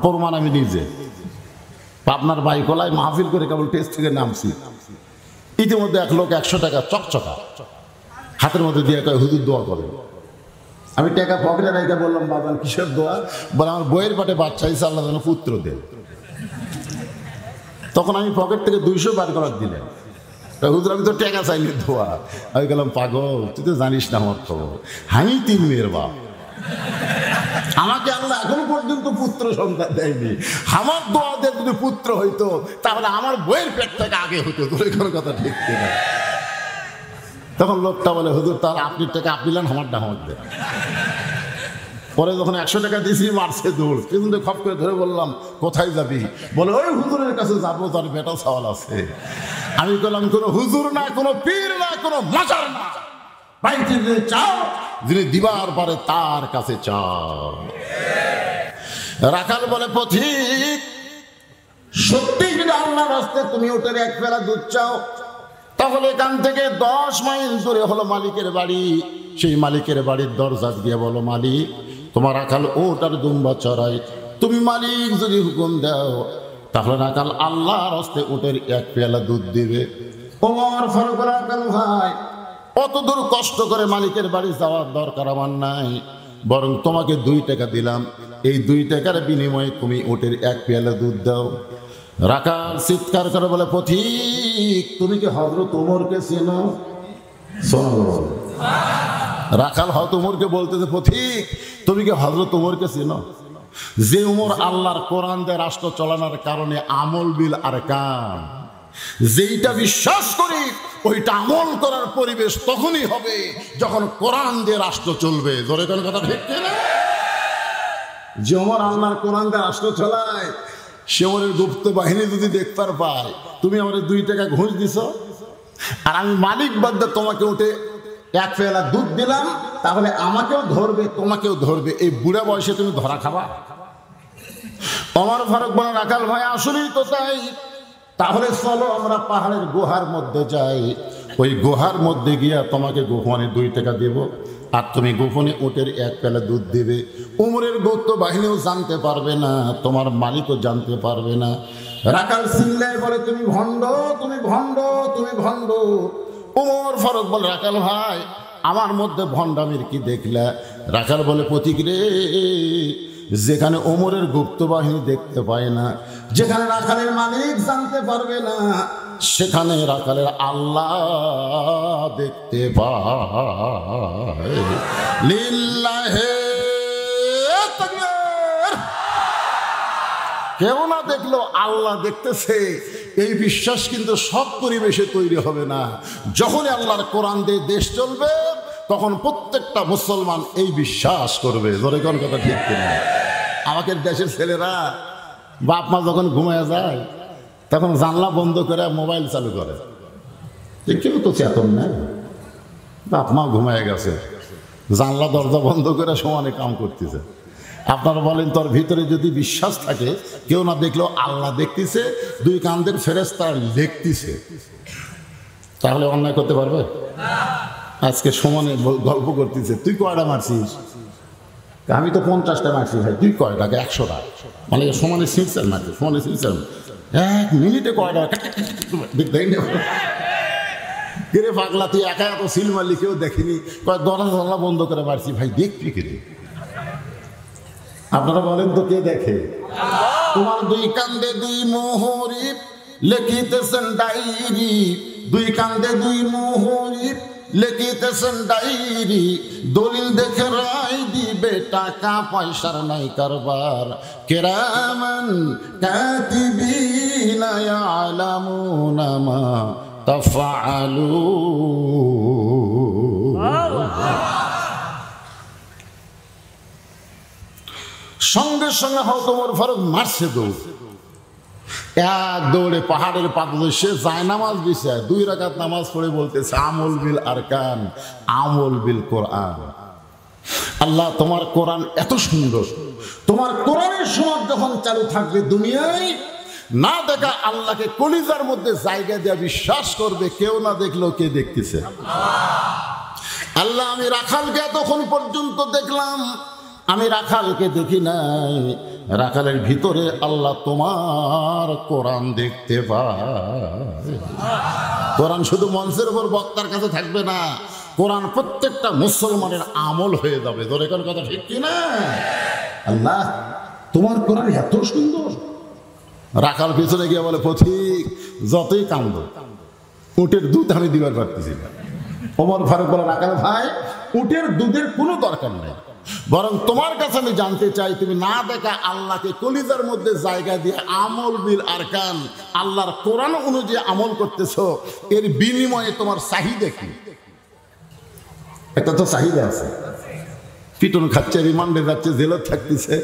প্রমাণ আমি নিজে পাবনার বাইকলায় মাহফিল করে কেবল টেস্ট থেকে নামছি, ইতিমধ্যে এক লোক 100 টাকা চকচকা হাতের মধ্যে দিয়ে কয় হুজুর দোয়া করে। আমি টাকা পকেটে রেখে বললাম বাজান কিসের দোয়া? বলে আমার বইয়ের পাটে বাচ্চা হিসেবে আল্লাহ যেন পুত্র দেন। তখন আমি পকেট থেকে 200 বার করার দিলেন। হুজুর আমি তো টাকা চাইনি দোয়া। আমি গেলাম পাগল, তুই তো জানিস না আমার খবর, আমি 3 মেয়ের বাপ, আমাকে আল্লাহ এখনো পর্যন্ত পুত্র সন্তান দেয়নি। আমার দোয়া দিয়ে যদি পুত্র হইতো তাহলে আমার বইয়ের পেট থেকে আগে হতো। তোর কোনো কথা ঠিক কিনা? তখন লোকটা বলে হুজুর তার আপনি টাকা আপনি নেন, আমারটা আমার দেন। পরে যখন 100 টাকা দিয়েছি মারছে দৌড়, কিন্তু খপ করে ধরে বললাম কোথায় যাবি? বলে ওই হুজুরের কাছে যাবো, তার বেটা সওয়াল আছে। আমি বললাম কোনো হুজুর না, কোনো পীর না, কোনো মাজার না, বাইরে যদি চাও যিনি দিবার পারে তার কাছে চাও। রাখাল বলে পথিক সত্যি যদি আল্লাহর রাস্তায় তুমি ওটার 1 পেলা দুধ চাও তাহলে এখান থেকে 10 মাইল দূরে হলো মালিকের বাড়ি। সেই মালিকের বাড়ির দরজা গিয়ে বলো মালিক তোমার রাখাল ওটার দুম্বা চড়াই, তুমি মালিক যদি হুকুম দাও তাহলে রাখাল আল্লাহর রাস্তায় ওটার 1 পেলা দুধ দিবে। ওমর ফারুক রাখাল ভাই অত দূর কষ্ট করে মালিকের বাড়ি যাওয়ার দরকার আমার নাই, বরং তোমাকে 2 টাকা দিলাম, এই 2 টাকার বিনিময়ে তুমি ওটের 1 পেয়ালা দুধ দাও। রাখাল চিৎকার করে বলে পথিক তুমি কি হযরত ওমরকে চেনো? শোনো, রাখাল হযরত ওমরকে বলতেছে পথিক তুমি কি হযরত ওমরকে চেনো? যে ওমর আল্লাহর কোরআন দিয়ে রাষ্ট্র চালানোর কারণে আমল বিল আরকান, যেইটা বিশ্বাস করি ওইটা আমল করার পরিবেশ তখনই হবে যখন কোরআন দিয়ে রাষ্ট্র চলবে। ধরে কোন কথা ঠিক কিনা? যে ওমর আল্লাহর কোরআন দিয়ে রাষ্ট্র চালায় সে ওমরের গুপ্ত বাহিনী যদি দেখতে পায় তুমি আমার 2 টাকা ঘুষ দিছ আর আমি মালিক বাদ্দা তোমাকে উঠে 1 পেয়ালা দুধ দিলাম, তাহলে আমাকেও ধরবে তোমাকেও ধরবে, এই বুড়া বয়সে তুমি ধরা খাবা? ওমর ফারুক বলে রাখাল ভাই আসলেই তো তাই, তাহলে চলো আমরা পাহাড়ের গুহার মধ্যে যাই, ওই গুহার মধ্যে গিয়া তোমাকে গোপনে 2 টাকা দেব আর তুমি গোপনে ওটের 1 পেলা দুধ দেবে। উমরের গুপ্ত বাহিনীও জানতে পারবে না, তোমার মালিকও জানতে পারবে না। রাখাল চিল্লায় বলে তুমি ভণ্ড, তুমি ভণ্ড, তুমি ভণ্ড। উমর ফারুক বলে রাখাল ভাই আমার মধ্যে ভণ্ডামির কি দেখলা? রাখাল বলে পথিক রে, যেখানে ওমরের গুপ্ত বাহিনী দেখতে পায় না, যেখানে রাখালের মালিক জানতে পারবে না, সেখানে রাখালের আল্লাহ দেখতে পায়। লিল্লাহে তাকবীর। কেউ না দেখলো আল্লাহ দেখতেছে, এই বিশ্বাস কিন্তু সব পরিবেশে তৈরি হবে না। যখনই আল্লাহর কোরআন দিয়ে দেশ চলবে তখন প্রত্যেকটা মুসলমান এই বিশ্বাস করবে। ধরে কোন কথা ঠিক কিনা? আমাদের দেশের ছেলেরা বাপ মা যখন ঘুমায় যায় তখন জানলা বন্ধ করে মোবাইল চালু করে, কেউ তো চেতন নাই, বাপ মা ঘুমায় গেছে, জানলা দরজা বন্ধ করে সমানে কাম করতেছে। আপনারা বলেন তোর ভিতরে যদি বিশ্বাস থাকে কেউ না দেখলেও আল্লাহ দেখতেছে, 2 কাঁধের ফেরেশতা দেখতেছে, তাহলে অন্যায় করতে পারবে? আজকে সমানে গল্প করতেছে, তুই কয়টা মারছিস? আমি তো 50টা মারছি। ভাই তুই কয়টা? 100টা। মানে সমানে সিলসার মারছে, সমানে সিলসার 1 মিনিটে কয়টা? কিরে পাগলা তুই একা এত সিল মারলি কেউ দেখেনি, দরজা বন্ধ করে মারছি। ভাই দেখবি কিরে? আপনারা বলেন তো কে দেখে? তোমার 2 কান্দে 2 মোহরি লিখিতেছেন ডায়েরি, 2 কান্দে 2 মোহরি লিখিতেছেন ডায়েরি, দলিল দেখে রায় দিবে, টাকা পয়সার নাই কারবার, কিরামান কাতিবিনা ইয়ালামুনা মা তাফআলুন। সঙ্গে সঙ্গে হযরত ওমর ফারুক মারছে দৌড়, 1 দৌড়ে পাহাড়ের পাদে সে যায় নামাজ দিছে, 2 রাকাত নামাজ পড়ে বলতেছে আমল বিল আরকান, আমল বিল কোরআন। আল্লাহ তোমার কোরআন এত সুন্দর, তোমার কোরআনের সমাজ যখন চালু থাকবে দুনিয়ায় না দেখা আল্লাহকে কলিজার মধ্যে জায়গা দেওয়া বিশ্বাস করবে, কেউ না দেখলেও কে দেখতেছে? আল্লাহ আমি রাখালকে এতক্ষণ পর্যন্ত দেখলাম, আমি রাখালকে দেখি নাই, রাখালের ভিতরে আল্লাহ তোমার কোরআন দেখতে পায়। কোরআন শুধু মঞ্চের উপর বক্তার কাছে থাকবে না, কোরআন প্রত্যেকটা মুসলমানের আমল হয়ে যাবে। ধরে কোন কথা ঠিক কিনা? আল্লাহ তোমার কোরআন এত সুন্দর। রাখাল পিছনে গিয়ে বলে, পথিক যতই কান্দ উটের দুধ আমি দিবার পারতেছি না। ওমর ফারুক বলে, রাখাল ভাই উটের দুধের কোনো দরকার নেই, বরং তোমার কাছে আমি জানতে চাই তুমি না দেখা আল্লাহকে কলিজার মধ্যে জায়গা দিয়ে আমল বিল আরকান আল্লাহর কোরআন অনুযায়ী আমল করতেছো, এর বিনিময়ে তোমার চাহিদা কি? একটা তো চাহিদা আছে। পিটন খাচ্ছে, রিমান্ডে যাচ্ছে, জেলে থাকতেছে,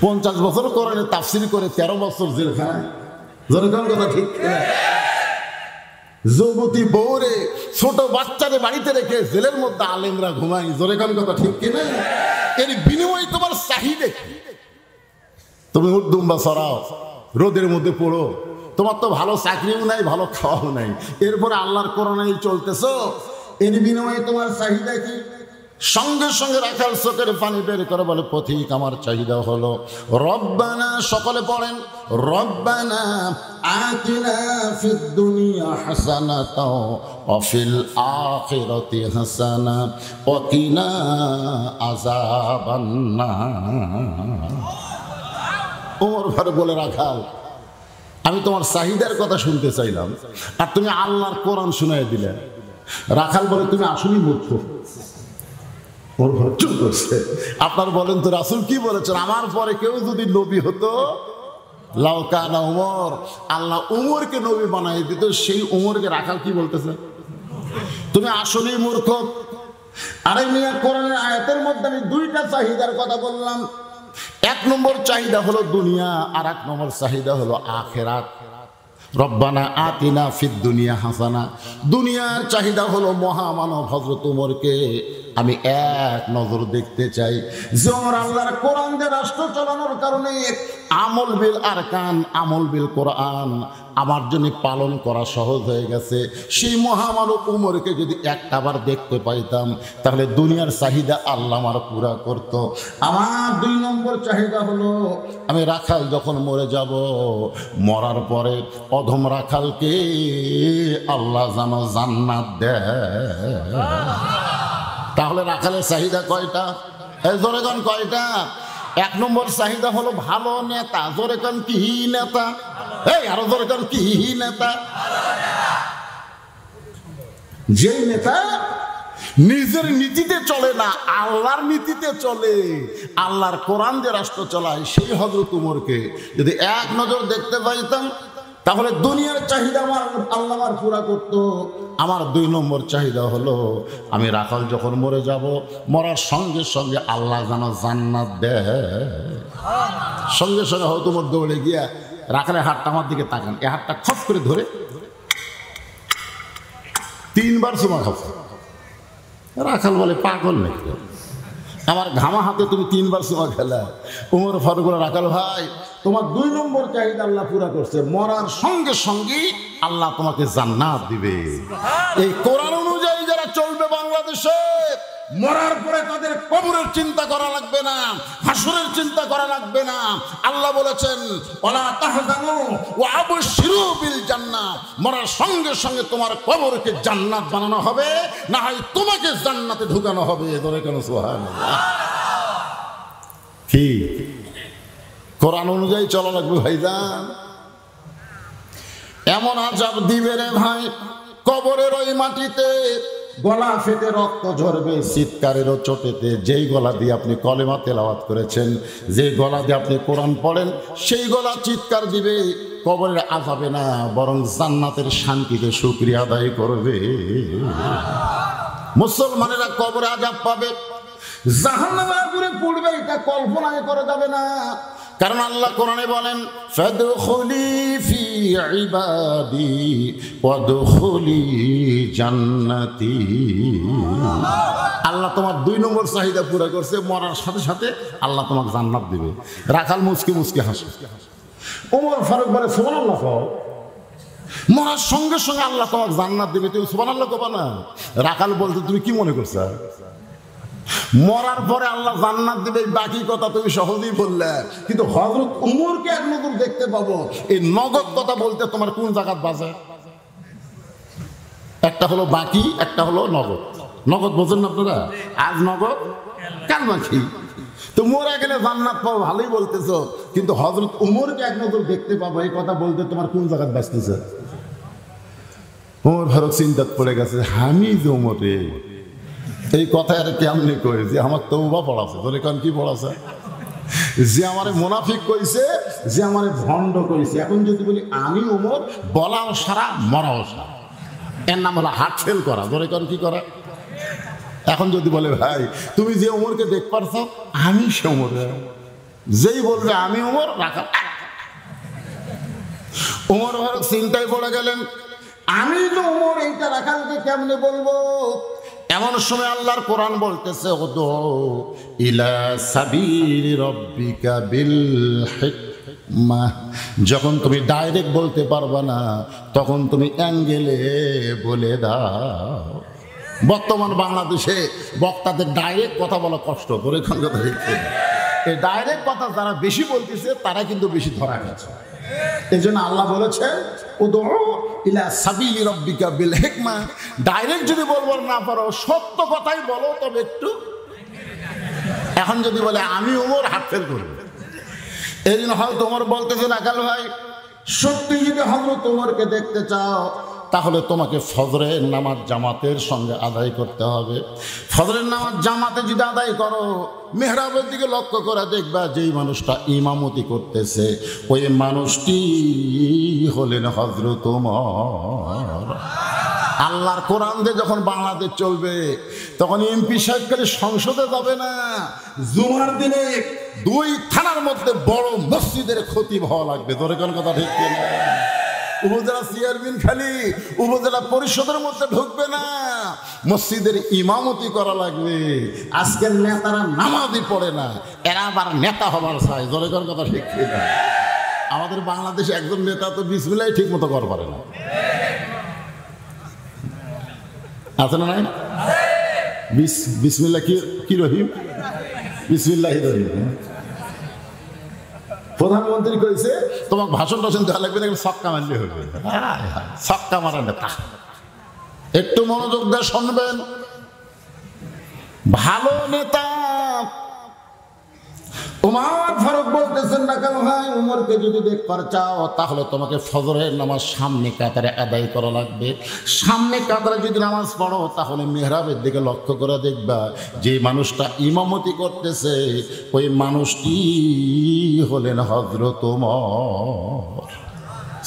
50 বছর কোরআনে তাফসির করে 13 বছর জেলখানায়। জনগণ কথা ঠিক কিনা? যুবতী বউরে ছোট বাচ্চারে বাড়িতে রেখে জেলের মধ্যে আলেমরা ঘুমাই। জনগণ কথা ঠিক কিনা? এর বিনিময়ে তোমার চাহিদা কি? তুমি উর্দুম্বা সরাও, রোদের মধ্যে পড়ো, তোমার তো ভালো চাকরিও নাই, ভালো খাওয়াও নাই, এরপরে আল্লাহর কোরআনে চলতেছো, এর বিনিময়ে তোমার চাহিদা কি? সঙ্গে সঙ্গে রাখাল চোখের পানি বের করে বলে, পথিক আমার চাহিদা হলো রব্বানা, সকলে পড়েন, রব্বানা আতিনা ফিদ দুনিয়া হাসানাতাও ওয়া ফিল আখিরাতি হাসানা ওয়া কিনা আযাবান নার। ওমর ফারুক বলে, রাখাল আমি তোমার চাহিদার কথা শুনতে চাইলাম আর তুমি আল্লাহর কোরআন শুনাই দিলে। রাখাল বলে, তুমি আসলেই মূর্খ। আপনার বলেন তো রাসূল কি বলেছেন? আমার পরে কেউ যদি নবী হতো, লাউ কানা উমর, আল্লাহ উমরকে নবী বানাই দিত, সেই উমরকে রাখাল কি বলতেছে? তুমি আসলেই মূর্খ। আরে মিয়া, কোরআনের আয়াতের মধ্যে আমি 2টা চাহিদার কথা বললাম। 1 নম্বর চাহিদা হলো দুনিয়া, আর 1 নম্বর চাহিদা হলো আখিরাত। রব্বানা আতিনা ফিদ দুনিয়া হাসানা, দুনিয়ার চাহিদা হলো মহামানব হযরত উমরকে আমি এক নজর দেখতে চাই যে ওমর আল্লাহর কোরআন দিয়ে রাষ্ট্র চালানোর কারণে আমল বিল আরকান, আমল বিল কোরআন আমার জন্য পালন করা সহজ হয়ে গেছে। সেই মহামানব উমরকে যদি একটাবার দেখতে পাইতাম তাহলে দুনিয়ার চাহিদা আল্লাহ আমার পুরা করত। আমার 2 নম্বর চাহিদা হলো আমি রাখাল যখন মরে যাব, মরার পরে অধম রাখালকে আল্লাহ যেন জান্নাত দেয়। তাহলে রাখালের চাহিদা কয়টা? এই জোরে কোন কয়টা? 1 নম্বর চাহিদা হলো ভালো নেতা। জোরে কোন কি নেতা? এই আরো জোরে কোন কি নেতা? যে নেতা নিজের নীতিতে চলে না, আল্লাহর নীতিতে চলে, আল্লাহর কোরআন দিয়ে রাষ্ট্র চালায়, সেই হযরত উমরকে যদি এক নজর দেখতে পাইতাম তাহলে দুনিয়ার চাহিদা আমার আল্লাহ আমার পুরা করত। আমার 2 নম্বর চাহিদা হলো আমি রাখাল যখন মরে যাব, মরার সঙ্গে সঙ্গে আল্লাহ যেন জান্নাত দেয়। সঙ্গে সঙ্গে হয়তো উমর দৌড়ে গিয়া রাখালের হাতটা আমার দিকে তাকান, এই হাতটা খপ করে ধরে 3 বার চুমা খাবো। রাখাল বলে, পাগল নাকি, আমার ঘামা হাতে তুমি 3 বার চুমা খেলা? উমর ফারুক বলে, রাখাল ভাই তোমার 2 নম্বর চাহিদা আল্লাহ পুরা করছে, মরার সঙ্গে সঙ্গে আল্লাহ তোমাকে জান্নাত দিবে। এই কোরআন অনুযায়ী যারা চলবে বাংলাদেশে, মরার পরে তাদের কবরের চিন্তা করা লাগবে না, হাসরের চিন্তা করা লাগবে না। আল্লাহ বলেছেন ওয়ালা তাহজানু ওয়া আবশিরু বিল জান্নাহ, মরার সঙ্গে সঙ্গে তোমার কবরকে জান্নাত বানানো হবে, না হয় তোমাকে জান্নাতে ঢুকানো হবে। ধরে কেন সুবহানাল্লাহ। কি কোরআন অনুযায়ী চলা লাগবে ভাইজান। এমন আযাব দিবে রে ভাই, কবরের ওই মাটিতে গলা ফেটে রক্ত ঝরবে চিৎকারেরও চোটেতে। যেই গলা দিয়ে আপনি কলেমা তেলাওয়াত করেছেন, যে গলা দিয়ে আপনি কোরআন পড়েন, সেই গলা চিৎকার দিবে, কবরের আযাবে না বরং জান্নাতের শান্তিতে শুকরিয়া আদায় করবে। মুসলমানেরা কবরে আযাব পাবে, জাহান্নামে আগুনে পড়বে, এটা কল্পনায় করা যাবে না। কারণ আল্লাহ কোরআনে বলেন ফাদখুলি ফি ইবাদি ওয়াদখুলি জান্নাতি। আল্লাহ তোমার 2 নম্বর চাহিদা পুরো করছে, মরার সাথে সাথে আল্লাহ তোমাকে জান্নাত দিবে। রাখাল মুচকি মুচকি হাসে। ওমর ফারুক বলে, সুবহানাল্লাহ কও, মরার সঙ্গে সঙ্গে আল্লাহ তোমাকে জান্নাত দিবে, তুমি সুবহানাল্লাহ কবা না? রাখাল বলতে তুমি কি মনে করছো? মরার পরে আল্লাহ জান্নাত দিবে, বাকি কথা তুমি সহজেই বললে। কিন্তু হযরত উমরকে এক নজর দেখতে পাবো, এই নগদ কথা বলতে তোমার কোন জায়গা বাজে? একটা হলো বাকি, একটা হলো নগদ। নগদ বোঝেন না আপনারা? আজ নগদ, কাল বাকি। তো মোরা গেলে জান্নাত পাবো, ভালোই বলতেছো, কিন্তু হযরত উমরকে এক নজর দেখতে পাবো, এই কথা বলতে তোমার কোন জায়গা বাঁচতেছে? ওমর ফারুক চিন্তাত পড়ে গেছে, আমি যে উমরে এই কথা আর কেমনি কই যে আমার তওবা পড়াছে, তোর এখন কি পড়াছে? যে আমারে মুনাফিক কইছে, যে আমারে ভণ্ড কইছে। এখন যদি বলি আমি উমর, বলাও সারা, মরাও সারা। এর নাম হলো হার্ট ফেল করা। তোর এখন কি করা? এখন যদি বলে ভাই তুমি যে উমরকে দেখ পারছো, আমি সে উমর, যেই বলবে আমি উমর, রাখা। উমর ফারুক চিন্তায় পড়ে গেলেন, আমি তো উমর, এইটা রাখালকে কেমনে বলবো? এমন সময় আল্লাহর কোরআন বলতেছে, উদু ইলা সাবিলি রাব্বিকা বিল হিকমাহ। যখন তুমি ডাইরেক্ট বলতে পারবা না, তখন তুমি অ্যাঙ্গেলে বলে দাও। বর্তমান বাংলাদেশে বক্তাদের ডাইরেক্ট কথা বলা কষ্ট করে, কথা দেখছে। এই ডাইরেক্ট কথা যারা বেশি বলতেছে তারা কিন্তু বেশি ধরা গেছে। এই জন্য আল্লাহ বলেছেন, উদু ইলা সাবিলি রাব্বিকা বিল হিকমা। ডাইরেক্ট যদি বলবো না পারো, সত্য কথাই বলো, তবে একটু। এখন যদি বলে আমি উমর, হাত ফেল করবে। এই জন্য হয়তো উমর বলতেছেন, আকাল ভাই সত্যি যদি হযরত উমরকে দেখতে চাও, তাহলে তোমাকে ফজরের নামাজ জামাতের সঙ্গে আদায় করতে হবে। ফজরের নামাজ জামাতে যদি আদায় করো, মেহরাবের দিকে লক্ষ্য করে দেখবা যেই মানুষটা ইমামতি করতেছে, ওই মানুষটি হলেন হযরত উমর। আল্লাহর কোরআন দিয়ে যখন বাংলাদেশ চলবে, তখন এমপি সাহেব খালি সংসদে যাবে না, জুমার দিনে 2 থানার মধ্যে বড় মসজিদের খতিব হওয়া লাগবে। তোর কোন কথা ঠিক কিনা? উপজেলা চেয়ারম্যান খালি উপজেলা পরিষদের মধ্যে ঢুকবে না, মসজিদের ইমামতি করা লাগবে। আজকের নেতারা নামাজই পড়ে না, এরা আবার নেতা হবার চায়। জনগণ কথা ঠিক কিনা? আমাদের বাংলাদেশে একজন নেতা তো বিসমিল্লাহ ঠিক মতো কর পারে না, আছে না? নাই বিসমিল্লাহ কি রহিম, বিসমিল্লাহ রহিম। প্রধানমন্ত্রী কইছে তোমাকে ভাষণ টাষণ দেওয়া লাগবে না, ছক্কা মারলে হবে। ছক্কা মারা নেতা, একটু মনোযোগ দিয়ে শুনবেন। ভালো নেতা উমর ফারুক বলতেছেন, না কেন ভাই উমরকে যদি দেখবার চাও, তাহলে তোমাকে ফজরের নামাজ সামনে কাতারে আদায় করা লাগবে। সামনে কাতারে যদি নামাজ পড়ো, তাহলে মেহরাবের দিকে লক্ষ্য করে দেখবা যে মানুষটা ইমামতি করতেছে, ওই মানুষটি হলেন হযরত উমর।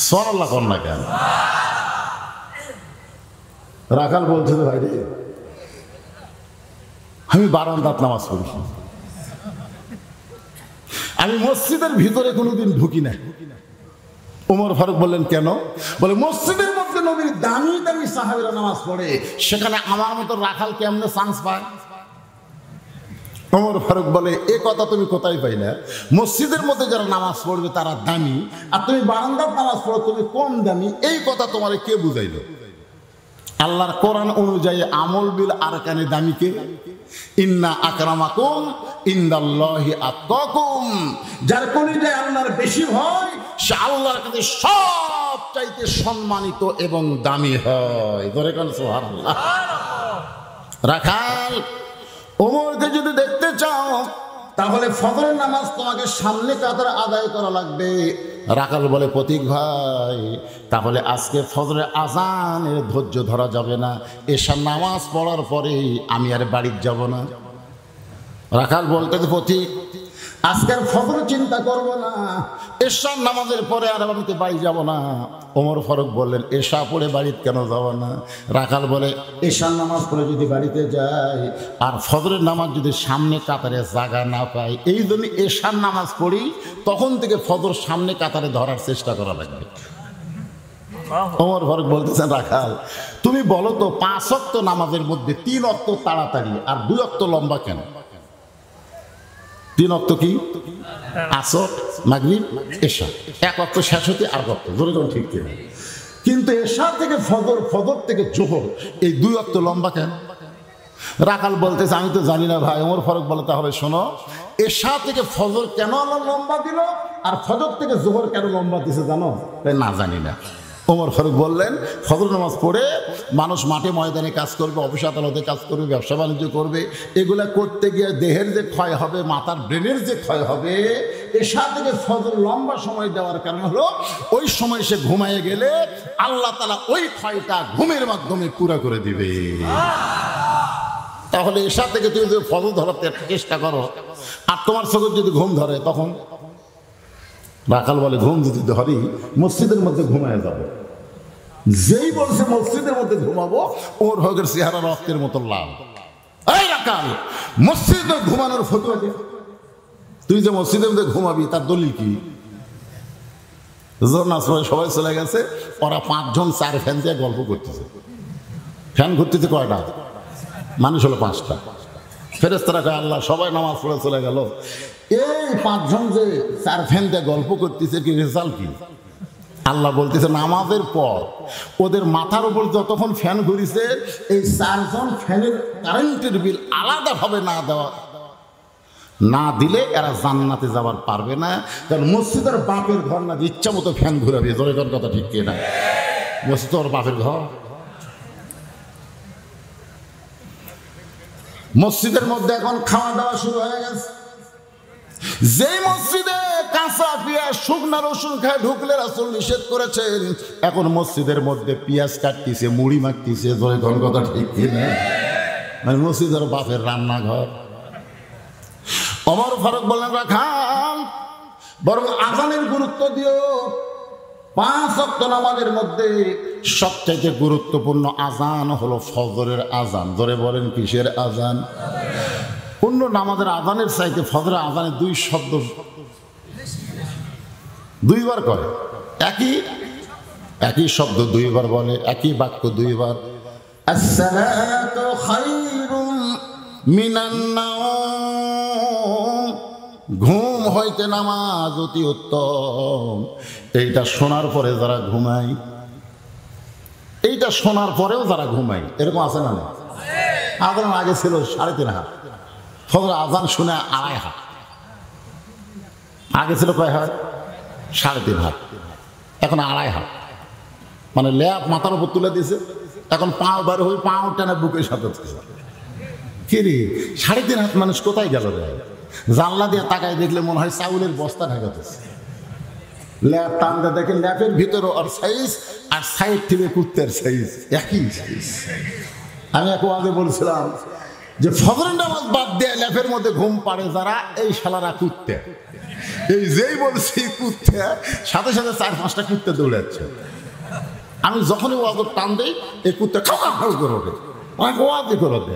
সুবহানাল্লাহ কোন না কেন? রাখাল বলছে, ভাই রে আমি বারান্দাত নামাজ পড়ি, আমি মসজিদের ভিতরে কোনোদিন ঢুকি না। ওমর ফারুক বললেন, কেন? বলে মসজিদের মধ্যে নবীর দামি দামি সাহাবীরা নামাজ পড়ে, সেখানে আমার মতো রাখাল কেমনে চান্স পায়? ওমর ফারুক বলে, এ কথা তুমি কোথায় পাইলে? মসজিদের মধ্যে যারা নামাজ পড়বে তারা দামি, আর তুমি বারান্দার নামাজ পড়ো, তুমি কম দামি। এই কথা তোমার কে বুঝাইলো? আল্লাহর কোরআন অনুযায়ী আমল বিল আরকানে দামি কে? ইন্না আকরামাকুম ইনদাল্লাহি আতকাকুম। যার কলিজায় আল্লাহর বেশি ভয়, সে আল্লাহর কাছে সব চাইতে সম্মানিত এবং দামি হয়। ধরে কোন সুবহানাল্লাহ। রাখাল ওমরকে যদি দেখতে চাও, তাহলে ফজরের নামাজ তোমাকে সামনে কাতারে আদায় করা লাগবে। রাখাল বলে, প্রতীক ভাই তাহলে আজকে ফজরের আজানের ধৈর্য ধরা যাবে না, এশার নামাজ পড়ার পরে আমি আর বাড়ির যাব না। রাখাল বলতে, প্রতীক আজকের ফজর চিন্তা করব না, এশার নামাজের পরে আর আমি তো বাড়ি যাব না। ওমর ফারুক বললেন, এশা পড়ে বাড়িতে কেন যাব না? রাখাল বলে, এশার নামাজ পড়ে যদি বাড়িতে যাই আর ফজরের নামাজ যদি সামনে কাতারে জায়গা না পাই, এই জন্য এশার নামাজ পড়ি, তখন থেকে ফজর সামনে কাতারে ধরার চেষ্টা করা লাগবে। ওমর ফারুক বলতেছেন, রাখাল তুমি বলো তো 5 ওয়াক্ত নামাজের মধ্যে 3 ওয়াক্ত তাড়াতাড়ি আর 2 ওয়াক্ত লম্বা কেন? 3 ওয়াক্ত কি? আসর, মাগরিব, এশা। 1 ওয়াক্ত শেষ হতে আর ওয়াক্ত, জোরে জোরে ঠিক কিনা? কিন্তু এশা থেকে ফজর, ফজর থেকে জোহর, এই 2 ওয়াক্ত লম্বা কেন? রাখাল বলতেছে আমি তো জানি না ভাই। ওমর ফারুক বলে তাহলে শোনো, এশা থেকে ফজর কেন আল্লাহ লম্বা দিল আর ফজর থেকে জোহর কেন লম্বা দিছে জানো? না জানি না। ওমর ফারুক বললেন ফজর নামাজ পড়ে মানুষ মাঠে ময়দানে কাজ করবে, অফিস আদালতে কাজ করবে, ব্যবসা বাণিজ্য করবে, এগুলা করতে গিয়ে দেহের যে ক্ষয় হবে, মাথার ব্রেনের যে ক্ষয় হবে, এশা থেকে ফজর লম্বা সময় দেওয়ার কারণ হলো ওই সময় সে ঘুমায় গেলে আল্লাহ তাআলা ওই ক্ষয়টা ঘুমের মাধ্যমে পুরা করে দিবে। তাহলে এশা থেকে তুমি যদি ফজর ধরাতে চেষ্টা করো আর তোমার চোখে যদি ঘুম ধরে, তখন রাখাল বলে ঘুম যদি ধরি মসজিদের মধ্যে ঘুমায় যাবো। যেই বলছে মসজিদের মধ্যে ঘুমাবো, ওর হকের চেহারা রক্তের মতো লাল। এই রাখাল, মসজিদে ঘুমানোর ফতোয়া দে। তুই যে মসজিদের মধ্যে ঘুমাবি তার দলিল কি? সবাই চলে গেছে, ওরা 5 জন 4 ফ্যান দিয়ে গল্প করতেছে। ফ্যান ঘুরতেছে কয়টা? মানুষ হলো 5টা। ফেরেশতারা কয় আল্লাহ সবাই নামাজ পড়ে চলে গেল, এই 5 জন যে 4 ফ্যান দিয়ে গল্প করতেছে, কি রেজাল্ট কি? আল্লাহ বলতেছে নামাজের পর ওদের মাথার উপর যতক্ষণ ফ্যান ঘুরিছে, এই 4 জন ফ্যানের কারেন্টের বিল আলাদাভাবে না দিলে এরা জান্নাতে যাবার পারবে না। কারণ মসজিদের বাপের ঘর না, ইচ্ছা মতো ফ্যান ঘুরাবে। জোরে কোন কথা ঠিক কিনা? মসজিদ ওর বাপের ঘর। মসজিদের মধ্যে এখন খাওয়া দাওয়া শুরু হয়ে গেছে। যেই মসজিদে কাঁচা পেঁয়াজ শুকনা রসুন খায় ঢুকলে রাসূল নিষেধ করেছেন, এখন মসজিদের মধ্যে পেঁয়াজ কাটতেছে, মুড়ি মাখতেছে। জোরে কোন কথা ঠিক কিনা? মানে মসজিদের বাপের রান্নাঘর। ওমর ফারুক বললেন রাখাল, বরং আজানের গুরুত্ব দিও। 5 ওয়াক্ত নামাজের মধ্যে সবচেয়ে গুরুত্বপূর্ণ আজান হলো ফজরের আজান। ধরে বলেন কিসের আজান? অন্য নামাজের আজানের চাইতে ফজরের আজানে 2 শব্দ 2 বার করে। একই শব্দ 2 বার বলে, একই বাক্য 2 বার। আসসালাতু খায়রুম মিনান নাওম, ঘুম হইতে নামাজ অতি উত্তম। এইটা শোনার পরে যারা ঘুমায়, এইটা শোনার পরেও যারা ঘুমায়, এরকম আছে না? আজান আগে ছিল 3.5 হাত, ফজর আজান শুনে 2.5 হাত। আগে ছিল কয় হাত? 3.5 হাত, এখন 2.5 হাত। মানে ল্যাপ মাথার উপর তুলে দিয়েছে, এখন পাও বার হয়ে পাও টানা বুকের সাথে। কি রে, 3.5 হাত মানুষ কোথায় গেল রে? জানলা দিয়ে তাকায় দেখলে মনে হয় চাউলের বস্তা ঢাকাতেছে। ল্যাপ টানতে দেখে ল্যাপের ভিতরে ওর সাইজ আর সাইড থেকে কুত্তের সাইজ একই সাইজ। আমি এক আগে বলছিলাম যে ফজরের নামাজ বাদ দিয়ে ল্যাপের মধ্যে ঘুম পাড়ে যারা, এই শালারা কুত্তে। এই যেই বলছি কুত্তে, সাথে সাথে 4-5টা কুত্তে দৌড়াচ্ছে। আমি যখনই ওয়াজের টান দিই, এই কুত্তে খাওয়া খাও করে ওঠে, আমাকে ওয়াজই করে ওঠে।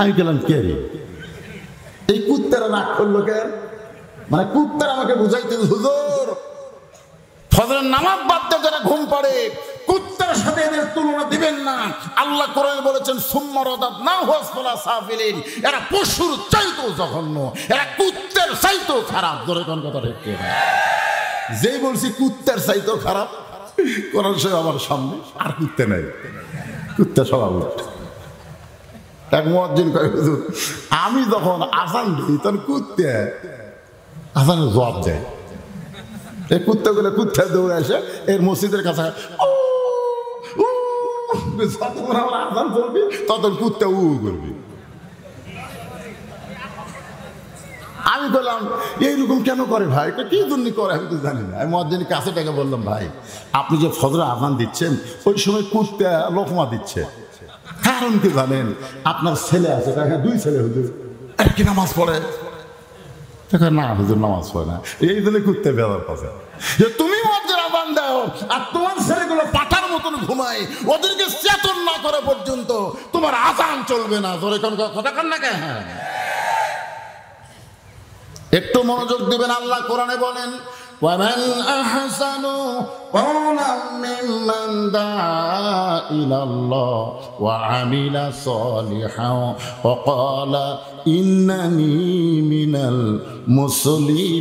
আমি গেলাম কে রে, এই কুত্তেরা রাগ করলো কেন? মানে কুত্তেরা আমাকে বুঝাইতে, হুজুর ফজরের নামাজ বাদ দিয়ে যারা ঘুম পাড়ে, কুত্তের সাথে এদের তুলনা দিবেন না। আল্লাহ কোরআনে বলেছেন সুম্মা রাদাদনাহু আসফালা সাফিলিন, এরা পশুর চাইতেও জঘন্য, এরা কুত্তের চাইতেও খারাপ। ধরে কোন কথা ঠিক কিনা? যেই বলছি কুত্তের চাইতেও খারাপ, কোরআন শরীফ আমার সামনে, আর কুত্তে নাই, কুত্তে সবাই উঠে। এক মুয়াজ্জিন কয় হুজুর আমি যখন আজান দিই তখন কুত্তে আজানের জবাব দেয়। এই কুত্তাগুলো কুত্তা দৌড়ে আসে এর মসজিদের কাছে, আজান করবি তখন কুত্তা উ করবি। আমি বললাম এইরকম কেন করে ভাই? এটা কি জন্য করে আমি তো জানি না। আমি মুয়াজ্জিনের কাছে ডেকে বললাম, ভাই আপনি যে ফজরে আজান দিচ্ছেন ওই সময় কুত্তা লোকমা দিচ্ছে, কারণ কি জানেন? আপনার ছেলে আছে, 2 ছেলে হুজুর, কি নামাজ পড়ে? না হুজুর নামাজ পড়ে না। এই জন্য কুত্তে বেদার পাশে যে তুমি মসজিদে আজান দাও আর তোমার ছেলেগুলো পাঠার মতন ঘুমায়, ওদেরকে চেতন না করে পর্যন্ত তোমার আজান চলবে না। জোরে কোন কথা কন না কেন? একটু মনোযোগ দিবেন। আল্লাহ কোরআনে বলেন وَمَنْ أَحْسَنُ قَوْلًا مِّمَّنْ دَعَا إِلَى اللَّهِ وَعَمِلَ صَالِحًا وَقَالَ إِنَّنِي مِنَ الْمُسْلِمِينَ।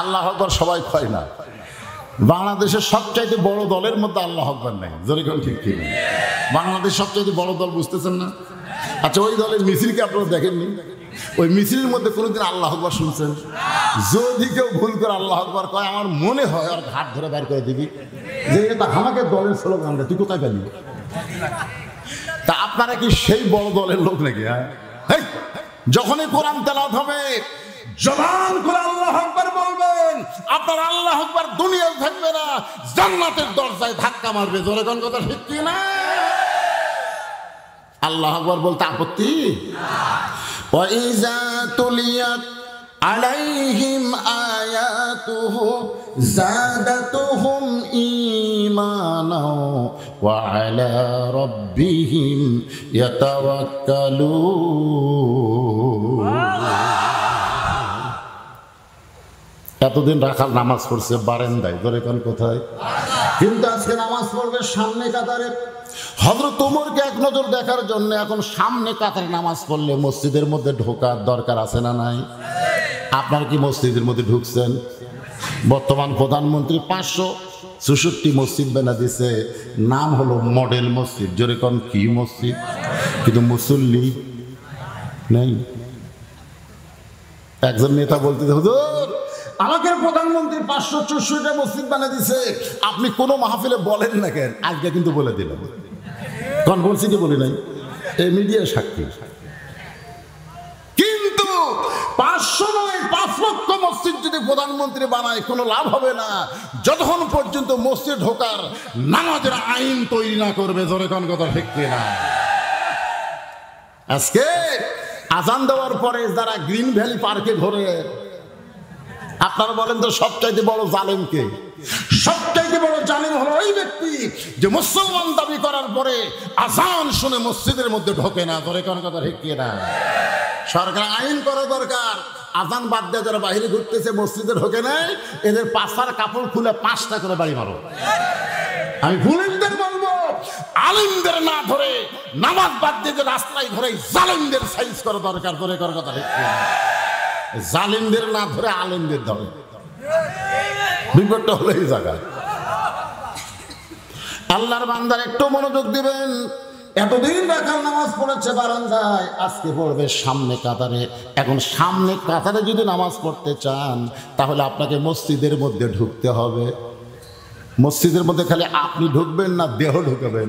আল্লাহ আকবার, সবাই কয় না। বাংলাদেশের সবচাইতে বড় দলের মধ্যে আল্লাহ আকবার নাই, যেরকম ঠিক ঠিক। বাংলাদেশ সবচাইতে বড় দল, বুঝতেছেন না? আচ্ছা, ওই দলের মিছিলকে আপনারা দেখেননি? ওই মিছিলের মধ্যে কোনোদিন আল্লাহ আকবার শুনছেন? যদি কেউ ভুল করে আল্লাহ আকবার কয়, আমার মনে হয় আর ঘাট ধরে বের করে দিবি যে এটা আমাকে দলের স্লোগান, তুই কোথায় পেলি? তা আপনারা কি সেই বড় দলের লোক নাকি? হ্যাঁ, যখনই কোরআন তেলাওয়াত হবে জবান করে আল্লাহ আকবার বলবেন, আপনার আল্লাহ আকবার দুনিয়ায় থাকবে না, জান্নাতের দরজায় ধাক্কা মারবে। জোরে কোন কথা ঠিক কি না? আল্লাহ আকবার বলতে আপত্তি? ওয়াইজা তুলিয়াত আলাইহিম আয়াতুহু যাদাতুহুম ঈমানা ওয়া আলা রাব্বিহিম ইয়াতাওয়াক্কালুন। এতদিন রাখাল নামাজ পড়ছে বারান্দায়, ধরে কোন কোথায়, কিন্তু আজকে নামাজ পড়বে সামনে কাতারে। হযরত ওমরকে এক নজর দেখার জন্য এখন সামনে কাতারে নামাজ পড়লে মসজিদের মধ্যে ঢোকার দরকার আছে না নাই? আপনার কি মসজিদের মধ্যে ঢুকছেন? বর্তমান প্রধানমন্ত্রী 564 মসজিদ বানা দিছে, নাম হলো মডেল মসজিদ। জোরে কোন কি মসজিদ? কিন্তু মুসল্লি নেই। একজন নেতা বলতে, হুজুর আমাকে প্রধানমন্ত্রী 564টা মসজিদ বানিয়ে দিছে, আপনি কোন মাহফিলে বলেন না কেন? আজকে কিন্তু বলে দিলাম। কোন বলছি কি বলি নাই? এই মিডিয়া সাক্ষী। কিন্তু 500 নয় 5 লক্ষ মসজিদ যদি প্রধানমন্ত্রী বানায় কোনো লাভ হবে না, যতক্ষণ পর্যন্ত মসজিদ ঢোকার নামাজের আইন তৈরি না করবে। জোরে কোন কথা ঠিক না? আজকে আজান দেওয়ার পরে যারা গ্রিন ভ্যালি পার্কে ঘোরে, আপনারা বলেন তো সবচাইতে বড় জালেম কে? সবচাইতে বড় জালেম হলো ওই ব্যক্তি যে মুসলমান দাবি করার পরে আজান শুনে মসজিদের মধ্যে ঢোকে না। ধরে কোন কথা ঠিক না? সরকার আইন করা দরকার, আজান বাদ দিয়ে যারা বাইরে ঘুরতেছে মসজিদে ঢোকে নাই, এদের পাছার কাপড় খুলে 5টা করে বাড়ি মারো। আমি ভুলিমদের বলবো, আলিমদের না ধরে নামাজ বাদ দিয়ে যে রাস্তায় ঘরে জালেমদের সাইজ করা দরকার। ধরে কোন কথা ঠিক না? জালিমদের না ধরে আলেমদের ধরে, বিপদটা হলো এই জায়গায়। আল্লাহর বান্দার একটু মনোযোগ দিবেন। এতদিন রাখাল নামাজ পড়েছে বারান্দায়, আজকে পড়বে সামনে কাতারে। এখন সামনে কাতারে যদি নামাজ পড়তে চান তাহলে আপনাকে মসজিদের মধ্যে ঢুকতে হবে। মসজিদের মধ্যে খালি আপনি ঢুকবেন না, দেহ ঢুকাবেন।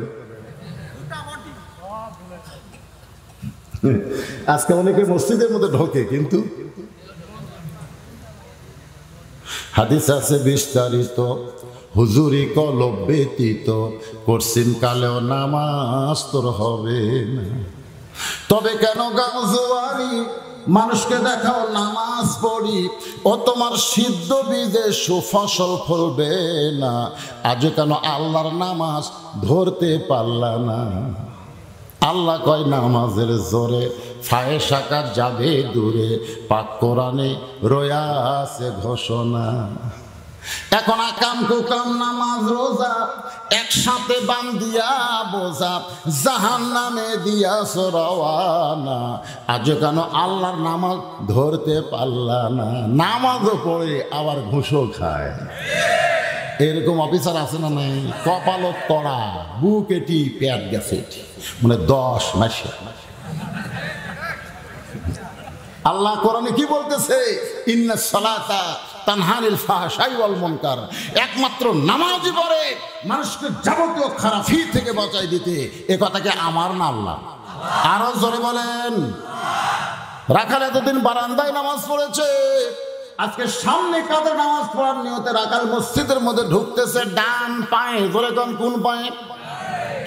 আজকে অনেকে মসজিদের মধ্যে ঢোকে, কিন্তু হাদিস আছে বিস্তারিত, হুজুরি কলব ব্যতীত কঠিন কালেও নামাজ তোর হবে না। তবে কেন গাউজুয়ারি মানুষকে দেখাও নামাজ পড়ি, ও তোমার সিদ্ধ বীজে সুফসল ফলবে না। আজ কেন আল্লাহর নামাজ ধরতে পারলা না? আল্লাহ কয় নামাজের জোরে ফায়েশাকা যাবে দূরে, পাক কোরআনে রয়া আছে ঘোষণা। এখন আকাম কুকাম নামাজ রোজা একসাথে বান্ধিয়া বোঝা, জাহান্নামে দিয়াছ রওয়ানা। আজ কেন আল্লাহর নামাজ ধরতে পারলা না? নামাজও পড়ে আবার ঘুষও খায়। এরকম অফিসার আছে না নাই? কপালত তড়া, বুক এটি, পেট গেছে, মানে 10 মাসে। আল্লাহ কোরআনে কি বলতেছে? ইন্নাস সালাতা তানহা আনিল ফাহশাই ওয়াল মুনকার। একমাত্র নামাজই পারে মানুষকে যাবতীয় খারাপি থেকে বাঁচাই দিতে। এ কথাকে আমার না আল্লাহ? আরো জোরে বলেন। রাখাল এতদিন বারান্দায় নামাজ পড়েছে, আজকে সামনে কাঁধে নামাজ পড়ার নিয়তে রাখাল মসজিদের মধ্যে ঢুকতেছে ডান পায়ে। ধরে কোন পায়ে?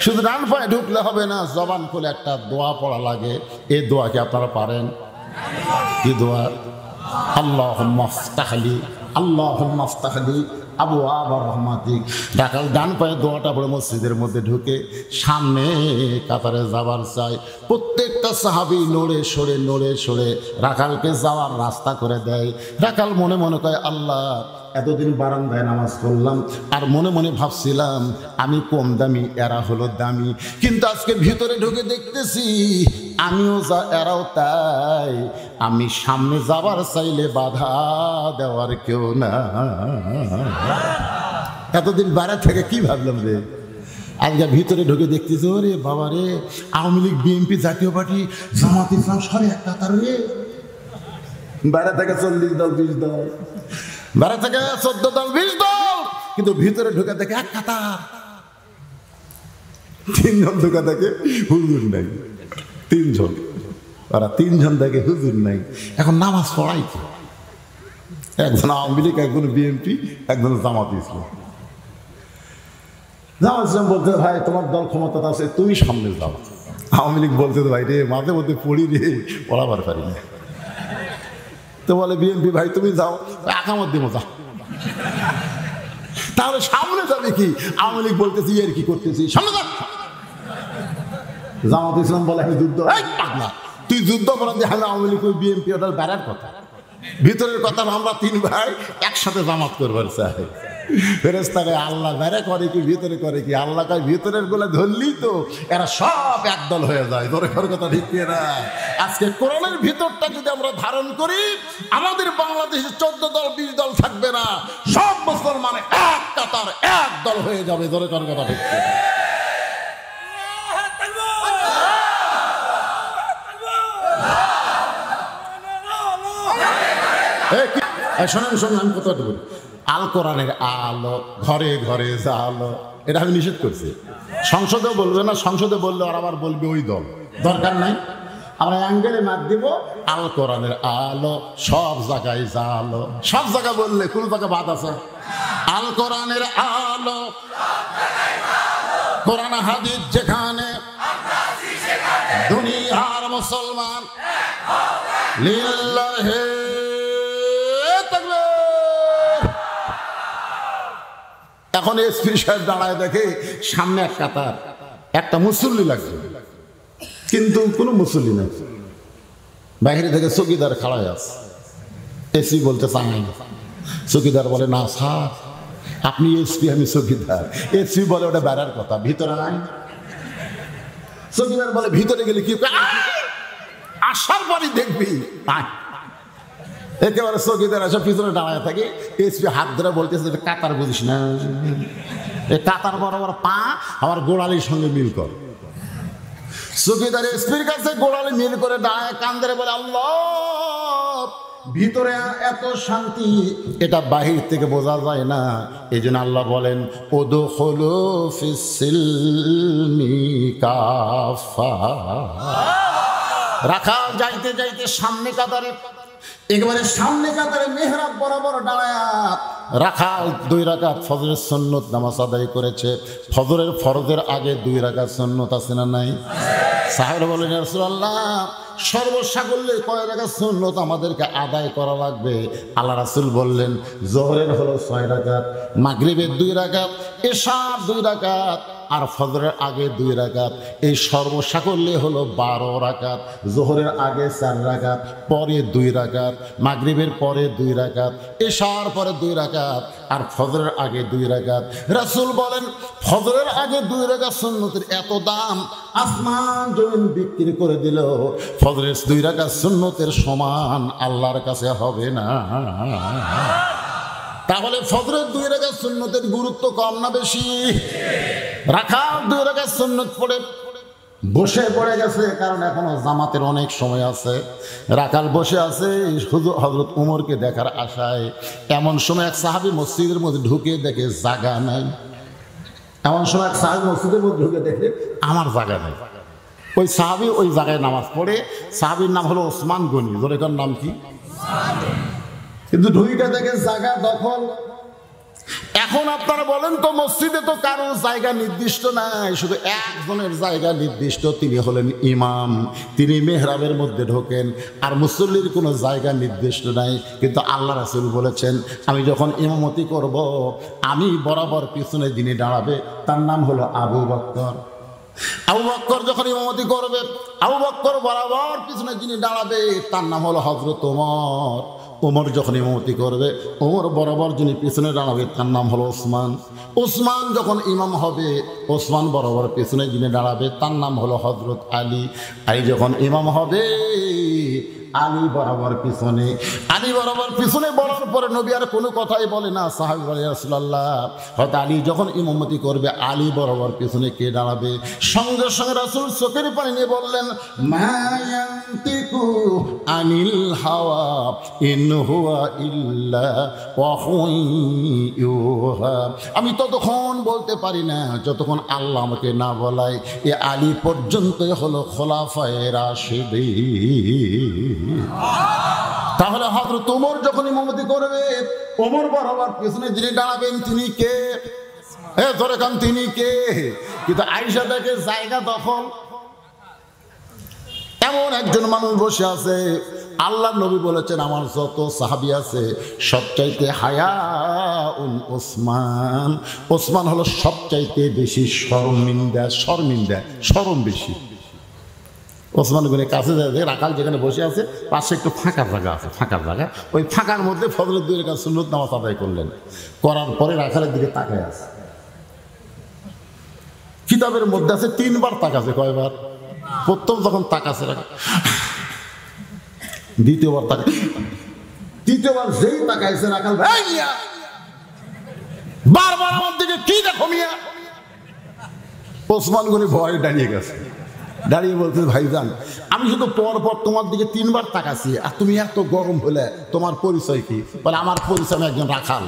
শুধু ডান পায়ে ঢুকলে হবে না, জবান খুলে একটা দোয়া পড়া লাগে। এই দোয়া কি আপনারা পারেন? কি দোয়া? আল্লাহুম্মা ফতাহলি, আল্লাহুম্মা ফতাহলি আবওয়াব রাহমাতিক। রাখাল ডান পায়ে দোয়াটা পড়ে মসজিদের মধ্যে ঢুকে সামনে কাতারে যাবার চাই। প্রত্যেকটা সাহাবী নড়ে সরে রাখালকে যাওয়ার রাস্তা করে দেয়। রাখাল মনে মনে কয়, আল্লাহ এতদিন বারান্দায় নামাজ পড়লাম আর মনে মনে ভাবছিলাম আমি কম দামি, এরা হলো দামি, কিন্তু আজকে ভিতরে ঢুকে দেখতেছি আমিও যা এরাও তাই। আমি সামনে যাবার চাইলে বাধা দেওয়ার কেউ না। এতদিন বাইরে থেকে কি ভাবলাম রে, আজকে ভিতরে ঢুকে দেখতেছি রে বাবা রে, আওয়ামী লীগ, বিএনপি, জাতীয় পার্টি, জামাত ইসলাম সরে এক কাতার রে। বাইরে থেকে 40 দল 20 দল, বাইরে থেকে 14 দল 20 দল, কিন্তু ভিতরে ঢুকে দেখে এক কাতার। 3 জন ঢুকে দেখে হুজুর নাই, 3 জন, ওরা 3 জন দেখে হুজুর নাই। এখন নামাজ পড়াইছে একজন আওয়ামী লীগ, একজন বিএনপি, একজন জামাত ইসলাম। জামাত ইসলাম বলতে ভাই তোমার দল ক্ষমতা আছে, তুমি সামনে যাও। আওয়ামী লীগ বলতে ভাই রে মাঝে মধ্যে পড়ি রে, পড়াবার পারি না। তো বলে বিএনপি ভাই তুমি যাও, আকামত দিব যাও। তাহলে সামনে যাবে কি? আওয়ামী লীগ বলতেছি এর কি করতেছি, সামনে যা। জামাত ইসলাম বলে আমি যুদ্ধ, না তুই যুদ্ধ করার দিয়ে আমি আওয়ামী লীগ বিএনপি, ওটা বেড়ার কথা। ভিতরের কথা আমরা 3 ভাই একসাথে জামাত করবার চাই। ফেরেশতারে আল্লাহ বেড়ে করে কি ভিতরে করে কি? আল্লাহ কয় ভিতরের গুলো ধরলি তো এরা সব একদল হয়ে যায়। ধরে কথা ঠিক না? আজকে কোরআনের ভিতরটা যদি আমরা ধারণ করি, আমাদের বাংলাদেশে 14 দল 20 দল থাকবে না, সব মুসলমান এক কাতার এক দল হয়ে যাবে। ধরে কথা ঠিক না? শোনেন আমি কথা বলি, আল কোরআনের আলো ঘরে ঘরে জালো, এটা আমি নিষেধ করছি। সংসদে বলবে না, সংসদে বললে আর আবার বলবে ওই দল, দরকার নাই। আমরা অ্যাঙ্গেলে মার দিব, আল কোরআনের আলো সব জায়গায় জালো। সব জায়গা বললে কোন জায়গা বাদ আছে? আল কোরআনের আলো, কোরআন হাদিস যেখানে, দুনিয়ার মুসলমান লিল্লাহি। এখন এসপি সাহেব দাঁড়ায় দেখে সামনে এক কাতার, একটা মুসল্লি লাগছে, কিন্তু কোনো মুসল্লি নাই। বাইরে থেকে চৌকিদার খাড়ায় আছে। এসপি বলতে চাই, চৌকিদার বলে না স্যার আপনি এসপি, আমি চৌকিদার। এসপি বলে ওটা বেড়ার কথা, ভিতরে নাই। চৌকিদার বলে ভিতরে গেলে কি? আসার পরই দেখবি। একেবারে চৌকিদার এসে পিছনে দাঁড়ায় থাকে। এসপি হাত ধরে বলতেছে কাতার বুঝিস না, এই কাতার বরাবর পা আমার গোড়ালির সঙ্গে মিল কর। চৌকিদার এসপির কাছে গোড়ালি মিল করে দাঁড়ায়, কান ধরে বলে আল্লাহ, ভিতরে এত শান্তি এটা বাহির থেকে বোঝা যায় না। এই জন্য আল্লাহ বলেন উদখুলু ফিস-সিলমি কাফা। রাখাল যাইতে যাইতে সামনে কাতারে, একেবারে সামনে কাতারে মেহরাব বরাবর দাঁড়ায় রাখাল 2 রাকাত ফজরের সুন্নত নামাজ আদায় করেছে। ফজরের ফরজের আগে 2 রাকাত সুন্নত আছে না নাই? সাহাবা বলেন ইয়া রাসূলুল্লাহ, সর্বসাকল্যে কয় রাকাত সুন্নত আমাদেরকে আদায় করা লাগবে? আল্লাহ রাসূল বললেন জোহরের হলো 6 রাকাত, মাগরিবের 2 রাকাত, এশার 2 রাকাত, আর ফজরের আগে 2 রাকাত। এই সর্বসাকল্যে হলো 12 রাকাত। জোহরের আগে 4 রাকাত, পরে 2 রাকাত, মাগরিবের পরে 2 রাকাত, এশার পরে 2 রাকাত, আর ফজরের আগে 2 রাকাত। রাসূল বলেন ফজরের আগে 2 রাকাত সুন্নতের এত দাম, আসমান জমিন বিক্রি করে দিল ফজরের 2 রাকাত সুন্নতের সমান আল্লাহর কাছে হবে না। তাহলে ফজরের 2 রাকাত সুন্নতের গুরুত্ব কম না বেশি? রাখাল 2 রাকাত সুন্নত পড়ে বসে পড়ে গেছে, কারণ এখনো জামাতের অনেক সময় আছে। রাখাল বসে আছে হযরত উমরকে দেখার আশায়। এমন সময় এক সাহাবী মসজিদের মধ্যে ঢুকে দেখে জায়গা নাই। এমন সময় এক সাহাবী মসজিদের মধ্যে ঢুকে দেখে আমার জায়গা নাই। ওই সাহাবী ওই জায়গায় নামাজ পড়ে। সাহাবীর নাম হলো ওসমান গনি। জোরেকার নাম কি? কিন্তু ঢুইটা দেখে জায়গা দখল। এখন আপনারা বলেন তো, মসজিদে তো কারোর জায়গা নির্দিষ্ট নাই, শুধু একজনের জায়গা নির্দিষ্ট, তিনি হলেন ইমাম। তিনি মেহরাবের মধ্যে ঢোকেন, আর মুসল্লির কোনো জায়গা নির্দিষ্ট নাই। কিন্তু আল্লাহ রাসূল বলেছেন আমি যখন ইমামতি করব, আমি বরাবর পিছনে যিনি দাঁড়াবে তার নাম হলো আবু বকর। আবু বকর যখন ইমামতি করবে, আবু বকর বরাবর পিছনে যিনি দাঁড়াবে তার নাম হলো হযরত ওমর। ওমর যখন ইমামতি করবে, ওমর বরাবর যিনি পিছনে দাঁড়াবে তার নাম হলো ওসমান। ওসমান যখন ইমাম হবে, ওসমান বরাবর পিছনে যিনি দাঁড়াবে তার নাম হলো হযরত আলী। আলী যখন ইমাম হবে, আলী বরাবর পিছনে। আলী বরাবর পিছনে বলার পরে নবী আর কোনো কথাই বলে না। সাহাবী বলে, ইয়া রাসূলুল্লাহ, হয়তো আলী যখন ইমামতি করবে আলী বরাবর পিছনে কে দাঁড়াবে? সঙ্গে সঙ্গে রাসূল চোখের পানি নিয়ে বললেন, মা ইয়ান্তিকু আনিল হাওয়া ইন হুয়া ইল্লা ওয়াহুন ইউহা। আমি ততক্ষণ বলতে পারি না যতক্ষণ আল্লাহ আমাকে না বলায়। এ আলী পর্যন্তই হলো খোলাফায়ে রাশিদিন। তাহলে হযরত ওমর যখন ইমামতি করবে, ওমর বরাবর পিছনে যিনি দাঁড়াবেন তিনি কে? ধরে কান, তিনি কে? কিন্তু আয়েশা দেখে জায়গা দখল, এমন একজন মানুষ বসে আছে। আল্লাহ নবী বলেছেন, আমার যত সাহাবী আছে সবচাইতে হায়াউন ওসমান। ওসমান হলো সবচাইতে বেশি শর্মিন্দা, শরম বেশি। ওসমান গনি কাছে যায়, রাখাল যেখানে বসে আছে পাশে একটু ফাঁকা জায়গা আছে, ফাঁকার জায়গা, ওই ফাঁকার মধ্যে ফজরের 2 রাকাত সুন্নত নামাজ আদায় করলেন। করার পরে রাখালের দিকে তাকায় আছে। কিতাবের মধ্যে আছে 3 বার তাকাছে। কয়বার? প্রথম যখন তাকাছে রাখা, দ্বিতীয়বার তাকা, তৃতীয়বার যেই তাকাইছে রাখাল, বারবার আমার দিকে কি দেখো মিয়া? ওসমান গনি ভয় দাঁড়িয়ে গেছে। দাঁড়িয়ে বলতে, ভাইজান আমি শুধু পর পর তোমার দিকে 3 বার তাকাছি, আর তুমি এত গরম হলে তোমার পরিচয় কি? বলে, আমার পরিচয় আমি একজন রাখাল।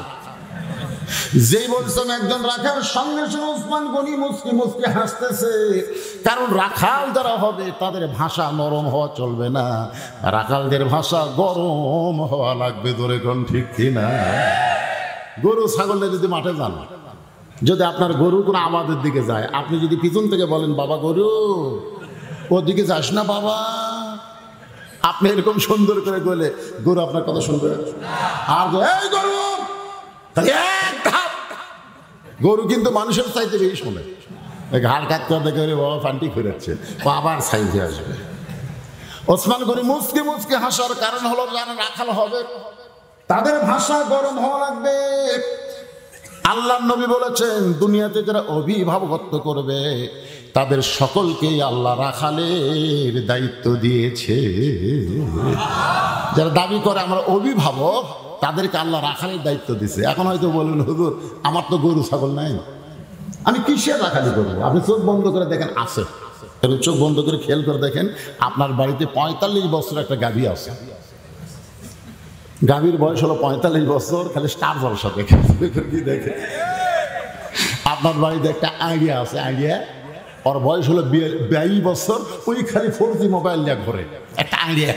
যেই বলছে একজন রাখাল, সঙ্গে সঙ্গে ওসমান গনি মুসকি মুসকি হাসতেছে। কারণ রাখাল যারা হবে তাদের ভাষা নরম হওয়া চলবে না, রাখালদের ভাষা গরম হওয়া লাগবে। ধরে কোন ঠিক কিনা? গরু ছাগলে যদি মাঠে যান, যদি আপনার গরু কোনো আমাদের দিকে যায়, আপনি যদি পিছন থেকে বলেন, বাবা গরু ওদিকে যাস না বাবা, আপনি এরকম সুন্দর করে বলে গরু আপনার কথা শুনবে। আর এই গরু, গরু কিন্তু মানুষের চাইতে বেশি শোনে। ঘাড় কাত করে দেখে, বাবা ফান্টি ফিরাচ্ছে, আবার সাইজে আসবে। ওসমান গনি মুসকি মুসকি হাসার কারণ হলো যারা রাখাল হবে তাদের ভাষা গরম হওয়া লাগবে। আল্লাহ নবী বলেছেন, দুনিয়াতে যারা অভিভাবকত্ব করবে তাদের সকলকেই আল্লাহ রাখালের দায়িত্ব দিয়েছে। যারা দাবি করে আমরা অভিভাবক, তাদেরকে আল্লাহ রাখালের দায়িত্ব দিয়েছে। এখন হয়তো বলবেন, হুজুর আমার তো গরু ছাগল নাই, আমি কিসের রাখালি করবো? আপনি চোখ বন্ধ করে দেখেন, আছে। চোখ বন্ধ করে খেয়াল করে দেখেন, আপনার বাড়িতে 45 বছর একটা গাভী আছে। গাভীর বয়স হলো 45 বছর, খালি স্টার জলসা দেখে দেখে। আপনার বাড়িতে একটা আইডিয়া আছে, আইডিয়া, ওর বয়স হলো 22 বছর, ওই খালি 4G মোবাইল নিয়ে ঘরে একটা আইডিয়া।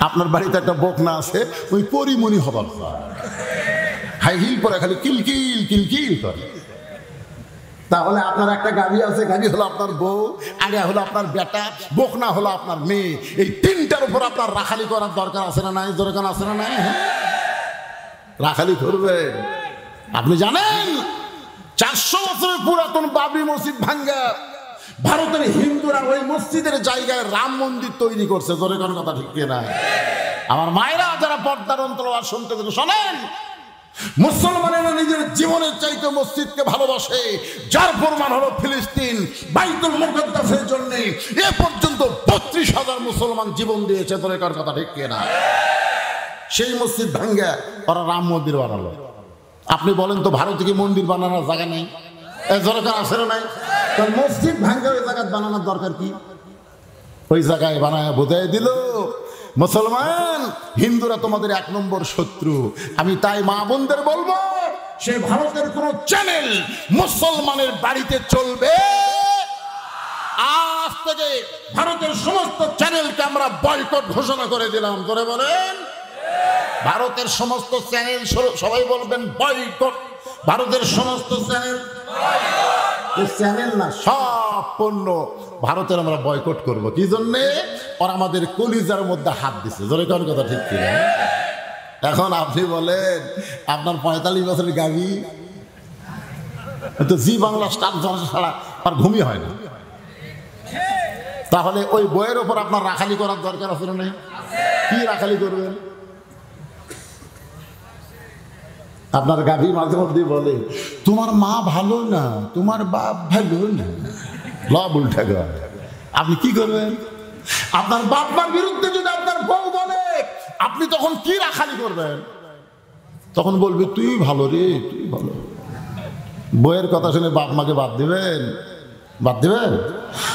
আপনার বাড়িতে একটা বকনা আছে, ওই পরিমণি হবার হাই হিল পরে খালি কিলকিল কিলকিল করে। তাহলে আপনার একটা গাভী আছে, গাভী হলো আপনার বউ, আইডিয়া হলো আপনার বেটা, বকনা হলো আপনার মেয়ে। এই 3টার উপর আপনার রাখালি করার দরকার আছে না নাই? দরকার আছে না নাই? রাখালি করবেন। আপনি জানেন 400 বছরের পুরাতন বাবরি মসজিদ ভাঙ্গা ভারতের হিন্দুরা ওই মসজিদের জায়গায় রাম মন্দির তৈরি করছে। জোরে কোন কথা ঠিক কিনা? আমার মায়েরা যারা পর্দার অন্তরাল শুনতে শোনেন, মুসলমানেরা নিজের জীবনের চাইতে মসজিদকে ভালোবাসে, যার প্রমাণ হলো ফিলিস্তিন বাইতুল মুকাদ্দাসের জন্য এ পর্যন্ত 32,000 মুসলমান জীবন দিয়েছে। জোরে কোন কথা ঠিক কিনা? সেই মসজিদ ভাঙ্গা ওরা রাম মন্দির বানালো। আপনি বলেন তো, ভারতে কি মন্দির বানানোর জায়গা নেই? দরকার আছে না নাই? তার মসজিদ ভাঙ্গা ওই জায়গায় বানানোর দরকার কি? ওই জায়গায় বানায় বোঝাই দিল, মুসলমান হিন্দুরা তোমাদের 1 নম্বর শত্রু। আমি তাই মা বোনদের বলবো, সে ভারতের কোন চ্যানেল মুসলমানের বাড়িতে চলবে। আজ থেকে ভারতের সমস্ত চ্যানেলকে আমরা বয়কট ঘোষণা করে দিলাম। করে বলেন, ভারতের সমস্ত চ্যানেল, সবাই বলবেন বয়কট। ভারতের সমস্ত চ্যানেল, চ্যানেল না, সব পণ্য ভারতের আমরা বয়কট করব। কি জন্যে? ওরা আমাদের কলিজার মধ্যে হাত দিছে। জোরে কোন কথা ঠিক কিনা? এখন আপনি বলেন, আপনার 45 বছরের গাভী তো জি বাংলা স্টার জলসা ছাড়া আর ঘুমই হয় না। তাহলে ওই বইয়ের ওপর আপনার রাখালি করার দরকার আছে না? কি রাখালি করবেন? আপনার গাভী মাঝে মধ্যে বলে, তোমার মা ভালো না, তোমার বাপ ভালো না, লব উল্টা গায়। আপনি কি করবেন? আপনার বাপ মার বিরুদ্ধে যদি আপনার বউ বলে, আপনি তখন কি রাখালি করবেন? তখন বলবে তুই ভালো রে, তুই ভালো। বউয়ের কথা শুনে বাপ মাকে বাদ দিবেন? বাদ দিবেন?